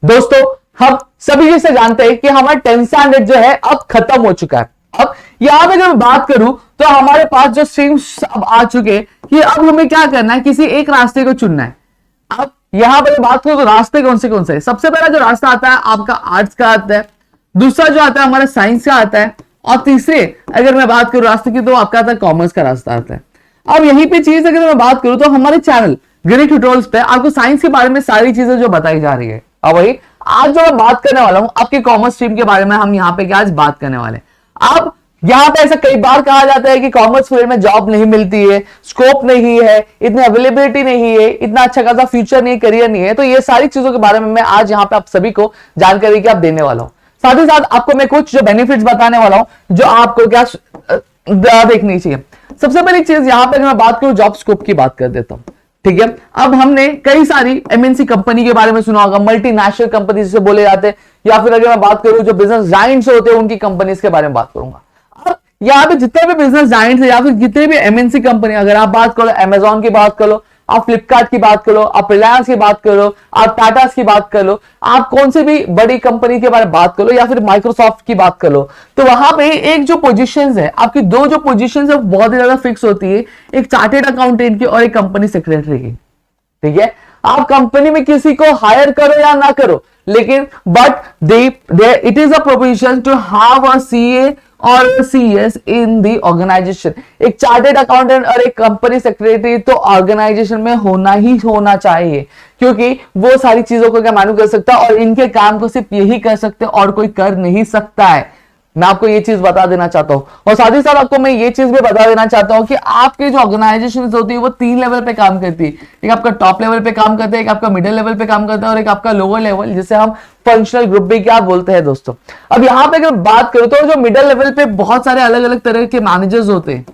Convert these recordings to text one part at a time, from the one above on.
दोस्तों हम सभी जैसे जानते हैं कि हमारा 10th स्टैंडर्ड जो है अब खत्म हो चुका है। अब यहां पे जब मैं बात करूं तो हमारे पास जो स्ट्रीम्स अब आ चुके हैं कि अब हमें क्या करना है, किसी एक रास्ते को चुनना है। अब यहां पर बात करूं तो रास्ते कौन से हैं? सबसे पहला जो रास्ता आता है आपका आर्ट्स का आता है, दूसरा जो आता है हमारा साइंस का आता है, और तीसरे अगर मैं बात करूं रास्ते की तो आपका आता है कॉमर्स का रास्ता आता है। अब यहीं पे चीज अगर मैं बात करूं तो हमारे चैनल गिरी ट्यूटोरियल्स पे आपको साइंस के बारे में सारी चीजें जो बताई जा रही है। अब वही आज जो मैं बात करने वाला हूं आपके कॉमर्स स्ट्रीम के बारे में, हम यहाँ पे क्या आज बात करने वाले हैं। अब यहां पे ऐसा कई बार कहा जाता है कि कॉमर्स फील्ड में जॉब नहीं मिलती है, स्कोप नहीं है, इतनी अवेलेबिलिटी नहीं है, इतना अच्छा खासा फ्यूचर नहीं, करियर नहीं है। तो ये सारी चीजों के बारे में मैं आज यहाँ पे आप सभी को जानकारी की आप देने वाला हूं। साथ ही साथ आपको मैं कुछ जो बेनिफिट्स बताने वाला हूं जो आपको क्या देखनी चाहिए। सबसे पहली चीज यहां पे मैं बात करूं जॉब स्कोप की बात कर देता हूं, ठीक है। अब हमने कई सारी एमएनसी कंपनी के बारे में सुना होगा, मल्टीनेशनल कंपनी जिसे बोले जाते हैं, या फिर अगर मैं बात करूं जो बिजनेस जायंट्स होते हैं उनकी कंपनीज के बारे में बात करूंगा। अब यहाँ पे जितने भी बिजनेस जायंट्स है या फिर जितने भी एमएनसी कंपनी, अगर आप बात करो अमेजॉन की बात करो, आप फ्लिपकार्ट की बात करो, आप रिलायंस की बात करो, आप टाटा की बात कर लो, आप कौन से भी बड़ी कंपनी के बारे में बात करो या फिर माइक्रोसॉफ्ट की बात कर लो, तो वहां पे एक जो पोजीशंस है आपकी, दो जो पोजीशंस है बहुत ही ज्यादा फिक्स होती है, एक चार्टेड अकाउंटेंट की और एक कंपनी सेक्रेटरी की, ठीक है। आप कंपनी में किसी को हायर करो या ना करो, लेकिन but it is a provision to have a CA और सीएस इन द ऑर्गेनाइजेशन। एक चार्टेड अकाउंटेंट और एक कंपनी सेक्रेटरी तो ऑर्गेनाइजेशन में होना ही होना चाहिए, क्योंकि वो सारी चीजों को क्या मैनेज कर सकता है और इनके काम को सिर्फ यही कर सकते और कोई कर नहीं सकता है। मैं आपको ये चीज बता देना चाहता हूं, और साथ ही साथ आपको मैं ये चीज भी बता देना चाहता हूं कि आपके जो ऑर्गेनाइजेशन होती है वो 3 लेवल पे काम करती है। एक आपका टॉप लेवल पे काम करता है, एक आपका मिडिल लेवल पे काम करता है और एक आपका लोअर लेवल जिसे हम फंक्शनल ग्रुप भी क्या बोलते हैं दोस्तों। अब यहां पे अगर बात करूं तो जो मिडिल लेवल पे बहुत सारे अलग अलग तरह के मैनेजर्स होते हैं,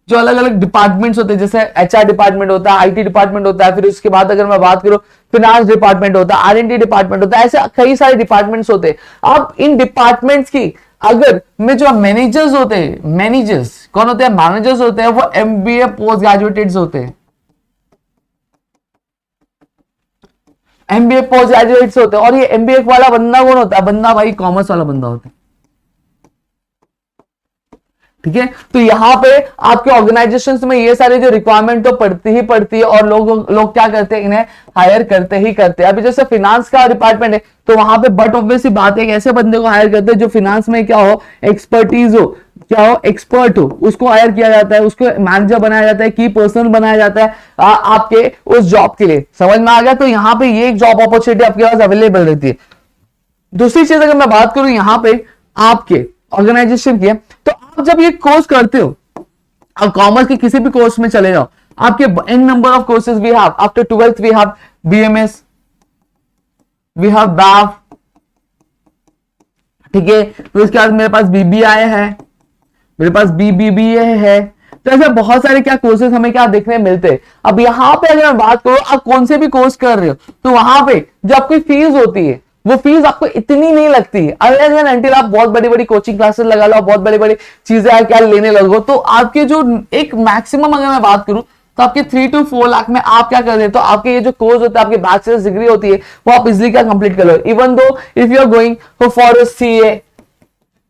जो अलग अलग डिपार्टमेंट्स होते हैं, जैसे एचआर डिपार्टमेंट होता है, आईटी डिपार्टमेंट होता है, फिर उसके बाद अगर मैं बात करूं फिनांस डिपार्टमेंट होता है, आरएनडी डिपार्टमेंट होता है, ऐसे कई सारे डिपार्टमेंट्स होते हैं। अब इन डिपार्टमेंट्स की अगर में जो मैनेजर्स होते हैं, मैनेजर्स कौन होते हैं, मैनेजर्स होते हैं वो एमबीए पोस्ट ग्रेजुएटेड्स होते हैं, एमबीए पोस्ट ग्रेजुएट्स होते हैं। और ये एमबीए वाला बंदा कौन होता है, बंदा भाई कॉमर्स वाला बंदा होता है, ठीक है। तो यहां पे आपके ऑर्गेनाइजेशंस में ये सारे जो रिक्वायरमेंट तो पड़ती है और लोग क्या करते हैं, इन्हें हायर करते ही करते हैं। अभी जैसे फिनांस का डिपार्टमेंट है तो वहां पे बट ऑब्वियसली बात है, एक ऐसे बंदे को हायर करते हैं जो फिनांस में क्या हो, एक्सपर्टीज हो, क्या हो, एक्सपर्ट हो, उसको हायर किया जाता है, उसको मैनेजर बनाया जाता है, की पर्सन बनाया जाता है आपके उस जॉब के लिए। समझ में आ गया? तो यहाँ पे ये एक जॉब अपॉर्चुनिटी आपके पास अवेलेबल रहती है। दूसरी चीज अगर मैं बात करूं यहाँ पे आपके ऑर्गेनाइजेशन की, तो आप जब ये कोर्स करते हो, आप कॉमर्स के किसी भी कोर्स में चले जाओ, आपके n number of courses we have. After 12th we have BMS, we have BAF, ठीक है। तो इसके बाद मेरे पास बीबीआई है, मेरे पास बीबीबीए है। तो ऐसे बहुत सारे क्या कोर्सेज हमें क्या देखने मिलते हैं। अब यहां पे अगर मैं बात करूं आप कौन से भी कोर्स कर रहे हो, तो वहां पे जो आपकी फीस होती है वो फीस आपको इतनी नहीं लगती है, अनलेस एंड अनटिल आप बहुत बड़ी बड़ी कोचिंग क्लासेस लगा लो, बहुत बड़ी बड़ी चीजें क्या लेने लगो, तो आपके जो एक मैक्सिमम अगर मैं बात करूं तो आपके 3 to 4 लाख में आप क्या कर रहे हैं, तो आपके ये जो कोर्स होता है, आपके बैचलर्स डिग्री होती है, वो आप इजिली क्या कंप्लीट कर लो। Even though if you are going for CA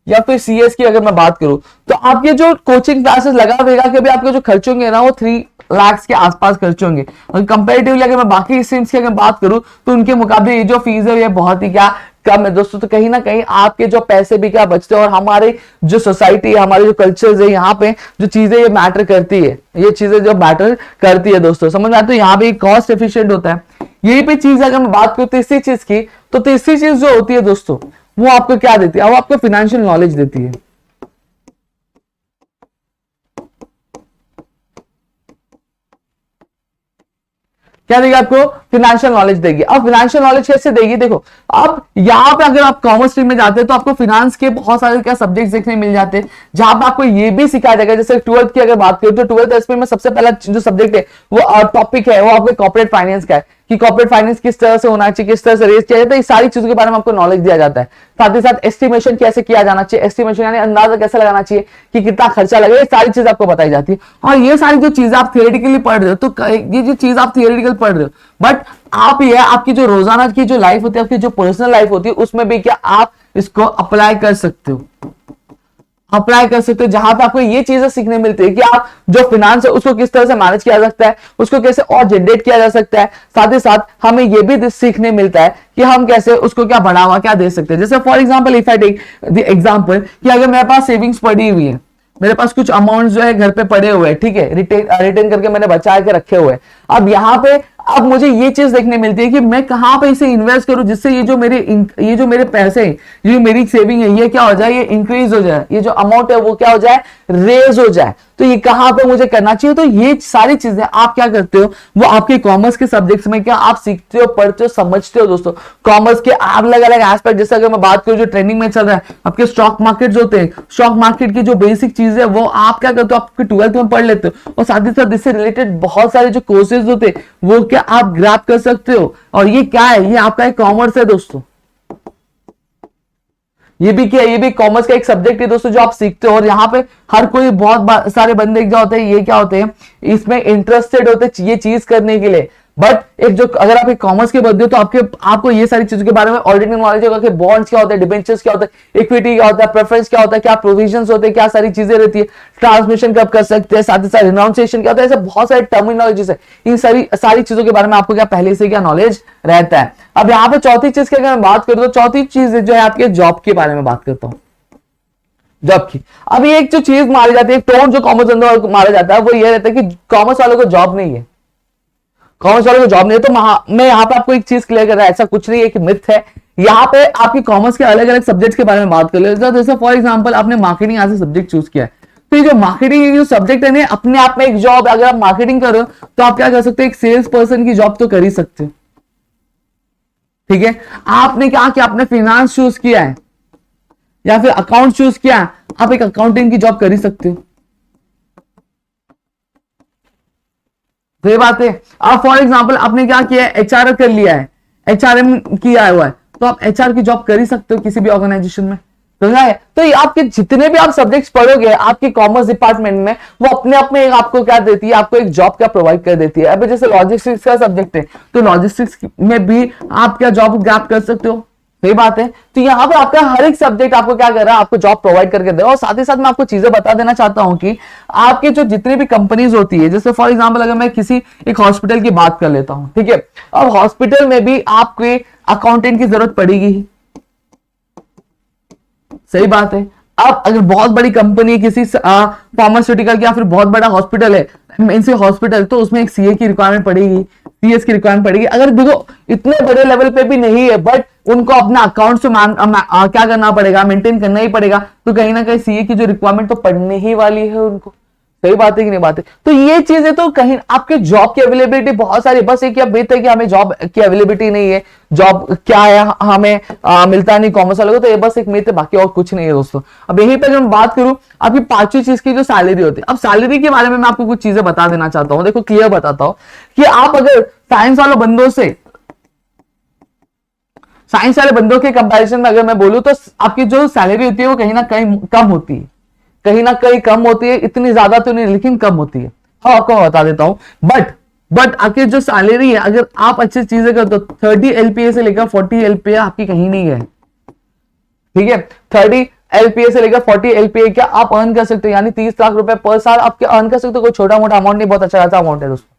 या फिर सीएस की अगर मैं बात करूं, तो आपके जो कोचिंग क्लासेस लगा देगा कि आपके जो खर्च होंगे ना वो 3 लाख के आसपास खर्च होंगे। और कंपैरेटिवली अगर मैं बाकी स्ट्रीम्स की अगर बात करूं तो उनके मुकाबले ये जो फीस है ये बहुत ही क्या कम है दोस्तों। तो कहीं ना कहीं आपके जो पैसे भी क्या बचते हैं, और हमारे जो सोसाइटी है, हमारे जो कल्चर्स है, यहाँ पे जो चीजें ये मैटर करती है, ये चीजें जो मैटर करती है दोस्तों, समझ में आते हैं। यहाँ पे कॉस्ट एफिशिएंट होता है। यही पे चीज अगर मैं बात करूं तीसरी चीज की, तो तीसरी चीज जो होती है दोस्तों वो आपको क्या देती है, वो आपको फाइनेंशियल नॉलेज देती है। क्या देगी आपको, फाइनेंशियल नॉलेज देगी। अब फाइनेंशियल नॉलेज कैसे देगी, देखो अब यहां पे अगर आप कॉमर्स स्ट्रीम में जाते हैं तो आपको फाइनेंस के बहुत सारे क्या सब्जेक्ट्स देखने मिल जाते हैं, जहां पे आपको ये भी सिखाया जाएगा। जैसे 12th की अगर बात करें तो 12th एसपी में सबसे पहला जो सब्जेक्ट है वो टॉपिक है वो आपको कॉर्पोरेट फाइनेंस का है, कि कॉर्पोरेट फाइनेंस किस तरह से होना चाहिए, किस तरह से रेज किया जाता है, इस सारी चीजों के बारे में आपको नॉलेज दिया जाता है। साथ ही साथ एस्टिमेशन कैसे किया जाना चाहिए, एस्टिमेशन यानी अंदाजा कैसे लगाना चाहिए कि कितना खर्चा लगेगा, ये सारी चीज आपको बताई जाती है। और ये सारी जो चीजें आप थियोरेटिकली पढ़ रहे हो, तो ये जो चीज आप थियोरेटिकल पढ़ रहे हो बट आप ये आपकी जो रोजाना की जो लाइफ होती है, आपकी जो पर्सनल लाइफ होती है, उसमें भी क्या आप इसको अप्लाई कर सकते हो, अप्लाई कर सकते हो, जहां पे आपको ये चीजें सीखने मिलती है कि आप जो फिनांस है उसको किस तरह से मैनेज किया जा सकता है, उसको कैसे और जनरेट किया जा सकता है। साथ ही साथ हमें ये भी सीखने मिलता है कि हम कैसे उसको क्या बढ़ावा क्या दे सकते हैं। जैसे for example if I take the example कि अगर मेरे पास सेविंग्स पड़ी हुई है, मेरे पास कुछ अमाउंट जो है घर पे पड़े हुए हैं, ठीक है, रिटेन करके मैंने बचा के रखे हुए हैं। अब यहाँ पे अब मुझे ये चीज देखने मिलती है कि मैं कहां पे इसे इन्वेस्ट करूं जिससे ये जो मेरे पैसे, ये जो मेरी सेविंग है, ये क्या हो जाए, ये इंक्रीज हो जाए, ये जो अमाउंट है वो क्या हो जाए, रेज हो जाए। तो ये कहां पे मुझे करना चाहिए। तो ये सारी चीजें आप क्या करते हो, वो आपके कॉमर्स के सब्जेक्ट्स में क्या आप सीखते हो, पढ़ते हो, समझते हो। दोस्तों कॉमर्स के अलग अलग एस्पेक्ट, जैसे अगर मैं बात करूं जो ट्रेंडिंग में चल रहा है, आपके स्टॉक मार्केट होते हैं, स्टॉक मार्केट की जो बेसिक चीजें है वो आप क्या करते हो, आपके 12th में पढ़ लेते हो। और साथ ही साथ इससे रिलेटेड बहुत सारे जो कोर्सेज होते हैं वो क्या आप ग्रैब कर सकते हो। और ये क्या है, ये आपका एक कॉमर्स है दोस्तों, ये भी क्या है, ये भी कॉमर्स का एक सब्जेक्ट है दोस्तों जो आप सीखते हो। और यहाँ पे हर कोई बहुत सारे बंदे क्या होते हैं, ये क्या होते हैं, इसमें इंटरेस्टेड होते हैं ये चीज करने के लिए। बट एक जो अगर आप एक कॉमर्स के बंदे हो तो आपको ये सारी चीजों के बारे में ऑलरेडी नॉलेज होगा कि बॉन्ड्स क्या होता है, डिबेंचर्स क्या होता है, इक्विटी क्या होता है, प्रेफरेंस क्या होता है, क्या प्रोविजंस होते हैं, क्या सारी चीजें रहती है, ट्रांसमिशन कब कर सकते हैं, साथ ही साथ रिनाउंसिएशन क्या होता है, ऐसे बहुत सारे टर्मिनोलॉजीज है। इन सारी चीजों के बारे में आपको क्या पहले से क्या नॉलेज रहता है। अब यहाँ पे चौथी चीज की अगर मैं बात करूं तो चौथी चीज जो है आपके जॉब के बारे में बात करता हूं, जॉब की। अभी एक जो चीज मारी जाती है, टोन जो कॉमर्स अंदर मारा जाता है वो ये रहता है कि कॉमर्स वालों को जॉब नहीं है, कॉमर्स वालों को जॉब नहीं है। तो मैं यहाँ पे आपको एक चीज क्लियर कर रहा है, ऐसा कुछ नहीं है, एक मिथ है। यहाँ पे आपकी कॉमर्स के अलग अलग सब्जेक्ट्स के बारे में बात कर ले। जैसे फॉर एग्जांपल आपने marketing as a subject choose किया है, तो ये जो मार्केटिंग जो सब्जेक्ट है ना, अपने आप में एक जॉब। अगर आप मार्केटिंग कर रहे हो तो आप क्या कर सकते हो, एक सेल्स पर्सन की जॉब तो कर ही सकते हो, ठीक है। आपने क्या किया, आपने फाइनेंस चूज किया है या फिर अकाउंट चूज किया है, आप एक अकाउंटिंग की जॉब कर ही सकते हो। ये बात है। आप फॉर एग्जांपल आपने क्या किया है, एचआर कर लिया है, एचआरएम किया हुआ है, तो आप एचआर की जॉब कर ही सकते हो किसी भी ऑर्गेनाइजेशन में। तो क्या है, तो आपके जितने भी आप सब्जेक्ट्स पढ़ोगे आपके कॉमर्स डिपार्टमेंट में, वो अपने आप में आपको क्या देती है, आपको एक जॉब क्या प्रोवाइड कर देती है। अभी जैसे लॉजिस्टिक्स का सब्जेक्ट है तो लॉजिस्टिक्स में भी आप क्या जॉब ग्रैब कर सकते हो, सही बात है। तो यहाँ पे आपका हर एक सब्जेक्ट आपको क्या कर रहा है, आपको जॉब प्रोवाइड करके दे रहा है। और साथ ही साथ मैं आपको चीजें बता देना चाहता हूं कि आपके जो जितनी भी कंपनीज होती है, जैसे फॉर एग्जांपल अगर मैं किसी एक हॉस्पिटल की बात कर लेता हूं, ठीक है, अब हॉस्पिटल में भी आपके अकाउंटेंट की जरूरत पड़ेगी ही, सही बात है। अब अगर बहुत बड़ी कंपनी है, किसी फार्मास्यूटिकल की या फिर बहुत बड़ा हॉस्पिटल है, इनसे हॉस्पिटल, तो उसमें एक सीए की रिक्वायरमेंट पड़ेगी, सीएस की रिक्वायरमेंट पड़ेगी। अगर देखो इतने बड़े लेवल पे भी नहीं है, बट उनको अपना अकाउंट से क्या करना पड़ेगा, मेंटेन करना ही पड़ेगा, तो कहीं ना कहीं सीए की जो रिक्वायरमेंट तो पड़ने ही वाली है उनको, सही बात है कि नहीं बात है। तो ये चीजें तो कहीं आपके जॉब की अवेलेबिलिटी बहुत सारी, बस एक बेत है कि हमें जॉब की अवेलेबिलिटी नहीं है, जॉब क्या है हमें मिलता नहीं कॉमर्स वालों को, तो ये बस एक मिथ है, बाकी और कुछ नहीं है दोस्तों। अब यहीं पर मैं बात करूं आपकी पांचवी चीज की जो सैलरी होती है। अब सैलरी के बारे में मैं आपको कुछ चीजें बता देना चाहता हूं, देखो क्लियर बताता हूं कि आप अगर साइंस वाले बंदों के कंपैरिजन में अगर मैं बोलूं तो आपकी जो सैलरी होती है वो कहीं ना कहीं कम होती है, कहीं ना कहीं कम होती है, इतनी ज्यादा तो नहीं लेकिन कम होती है। हाँ आपको बता देता हूं, बट आपकी जो सैलरी है अगर आप अच्छी चीजें करते हो, 30 एलपीए से लेकर 40 एलपीए आपकी कहीं नहीं है, ठीक है। 30 एलपीए से लेकर 40 एलपीए क्या आप अर्न कर सकते हो, यानी 30 लाख रुपए पर साल आपके अर्न कर सकते हो। कोई छोटा मोटा अमाउंट नहीं, बहुत अच्छा खासा अमाउंट है दोस्तों,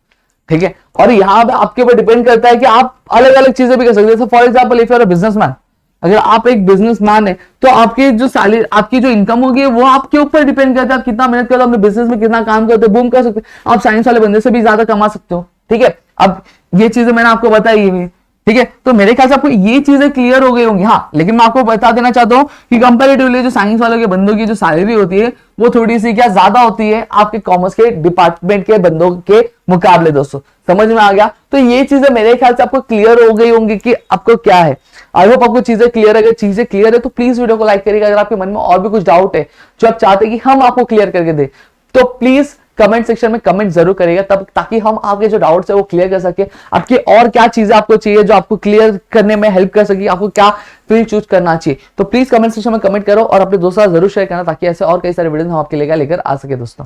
ठीक है। और यहाँ पे आपके ऊपर डिपेंड करता है कि आप अलग अलग चीजें भी कर सकते हो। For example if you are a businessman, अगर आप एक बिजनेसमैन है तो आपकी जो सैलरी, आपकी जो इनकम होगी वो आपके ऊपर डिपेंड करता है, आप कितना मेहनत करते हो, अपने बिजनेस में कितना काम करते हो, बूम कर सकते हो। आप साइंस वाले बंदे से भी ज्यादा कमा सकते हो, ठीक है। अब ये चीजें मैंने आपको बताई हुई, ठीक है। तो मेरे ख्याल से आपको ये चीजें क्लियर हो गई होंगी। हाँ लेकिन मैं आपको बता देना चाहता हूं कि कंपैरेटिवली जो साइंस वालों के बंदों की जो सैलरी होती है वो थोड़ी सी क्या ज्यादा होती है आपके कॉमर्स के डिपार्टमेंट के बंदों के मुकाबले दोस्तों, समझ में आ गया। तो ये चीजें मेरे ख्याल से आपको क्लियर हो गई होंगी कि आपको क्या है। आई होप आपको चीजें क्लियर है। अगर चीजें क्लियर है तो प्लीज वीडियो को लाइक करिएगा। अगर आपके मन में और भी कुछ डाउट है जो आप चाहते हैं कि हम आपको क्लियर करके दे, तो प्लीज कमेंट सेक्शन में कमेंट जरूर करिएगा, तब ताकि हम आपके जो डाउट्स है वो क्लियर कर सके। आपकी और क्या चीजें आपको चाहिए जो आपको क्लियर करने में हेल्प कर सके, आपको क्या फील्ड चूज करना चाहिए, तो प्लीज कमेंट सेक्शन में कमेंट करो और अपने दोस्तों जरूर शेयर करना, ताकि ऐसे और कई सारे वीडियो हम आपके लेकर आ सके दोस्तों।